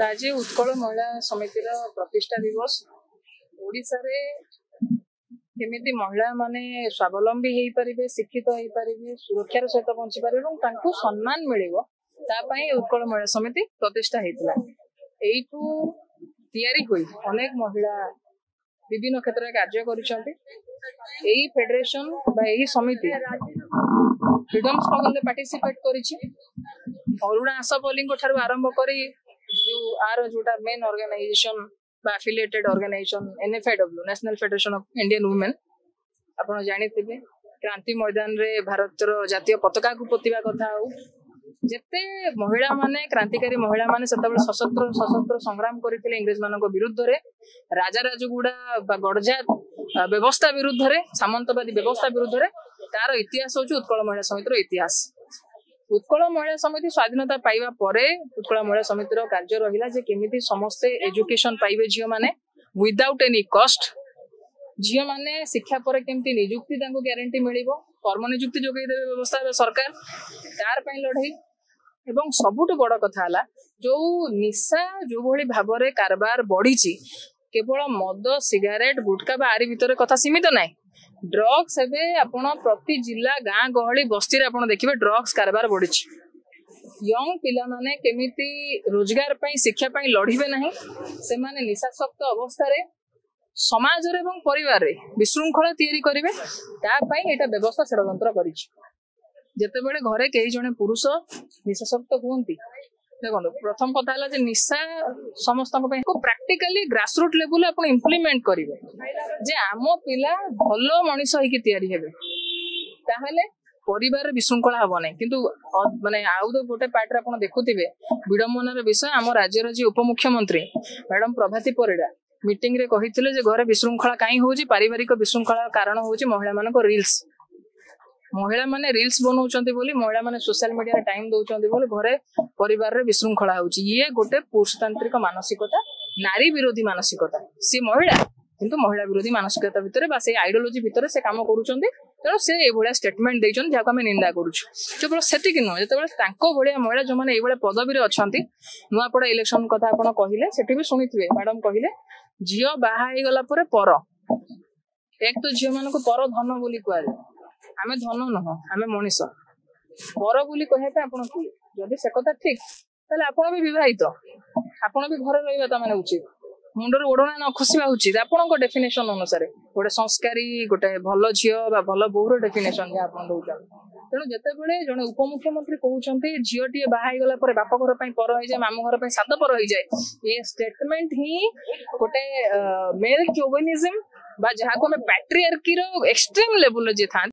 आज उत्कल महिला समितिर प्रतिष्ठा दिवस ओडिशा रे केमिति महिला माने स्वावलंबी हो पारे शिक्षित हो पारे सुरक्षार सहित बंची पारे सम्मान मिलिबो तापाई उत्कल महिला समिति प्रतिष्ठा होता एठू तैयारी हुई अनेक महिला विभिन्न क्षेत्र में कार्य कर फेडरेशन समिति freedom struggle participate Karuna Ashapalli आरंभ कर आर जोटा main organisation affiliated organisation NFIW national federation of Indian women आपण जानिथिबे क्रांति मैदान रे भारतर जातीय पताका को पोतिबा कथा हो जेते महिला माने क्रांतिकारी महिला माने सेतबेले सशस्त्र संग्राम करथिले इंग्रेज मानको विरुद्ध रे राजा राजगुडा बा गडजात व्यवस्था विरुद्ध रे सामंतवादी व्यवस्था विरुद्ध रे तार इतिहास होची उत्कल महिला समितिर इतिहास। उत्कल महिला समिति स्वाधीनता पाइबा परे उत्कल महिला समितिर कार्य रहिला जे केमिति समस्त एजुकेशन पाइबे झियो माने विदाउट एनी कॉस्ट झियो माने शिक्षा पर केमिति नियुक्ति तांको गारंटी मिलिबो कर्म नियुक्ति जोगै देबे व्यवस्था सरकार तार पई लढई एवं सबुठ बड़ कथा हला जो निशा जो भली भाबरे कारबार बढ़ीची केवल मद सिगारेट गुटखा बा आरी भितर कथा सीमित नाही ड्रग्स एबे आपण प्रति जिला गाँ गहली बस्ती आपण देखिबे ड्रग्स कारबार बढ़ीची यंग पिला माने केमिति रोजगार पई शिक्षा पई लढिबे नाही से माने निशासक्त अवस्था रे समाज रे एवं परिवार रे विशृंखला तैयारी करिवे ता पई एटा व्यवस्था षडयंत्र करिछि जेते बेले घरे कई जने पुरुष निशासक्त हुंती देखो प्रथम कथा है निशा समस्त प्राक्टिकली ग्रासरूट लेवल आप इम्प्लीमेंट करेंगे जे आम पिला भल मनीष होइकी तैयारी हेबे ताहले परिवार विशृंखला हम ना किंतु माने आउ तो गोटे पार्ट रे आपण देखुथिबे विडंबनार विषय आम राज्यर जी उपमुख्यमंत्री मैडम प्रभाती परिड़ा मीटिंग रे कहिथिले जे घरे विशृंखला काई होउची पारिवारिक विशृंखला कारण होउची महिला मानको रील्स महिला माने रील्स बनाउचंती बोली महिला माने सोशल मीडिया रे टाइम दउचंती बोली घरे परिवार रे विशृंखला होउची ये गोटे पुरुषतांत्रिक मानसिकता नारी विरोधी मानसिकता सी महिला किंतु महिला विरोधी मानसिकता भितरे बा से आइडियोलॉजी भितरे से काम करूचंती तेणु से ए भलिया स्टेटमेंट देइचन जाको हम निंदा करूछु केवल सेति कि न जेतेबेले तांको भलिया महिला जो माने ए भलिया पदवी रे अछंती नुआपड़ा इलेक्शन कथा आपण कहिले सेठी भी सुनिथिबे मैडम कहिले जियो बाहा हे गला परे पर एक तो जियो मानको पर धन बोली कहले आमे धन नह आमे मनीष पर बोली कहबे आपण की जदि से कथा ठीक ताले आपण भी विवाहित आपण भी घर रहिबा त माने उचित मुंडर ओडना न खुसिबा उचित आपण को डेफिनेशन अनुसार गोटे संस्कारी गोटे भल झियो बा भल बोहर डेफिनेशन जे आपण दउछन तेणु जेते बेले जने उपमुख्यमंत्री कहउचंती झियोटी बाहा गला पर बाप घर पई पर होई जाय मामू घर पई सात पर होई जाय ये स्टेटमेंट ही गोटे मेल चोविनिज्म बा जहा को में पैट्रियार्की रो एक्सट्रीम लेवल जे था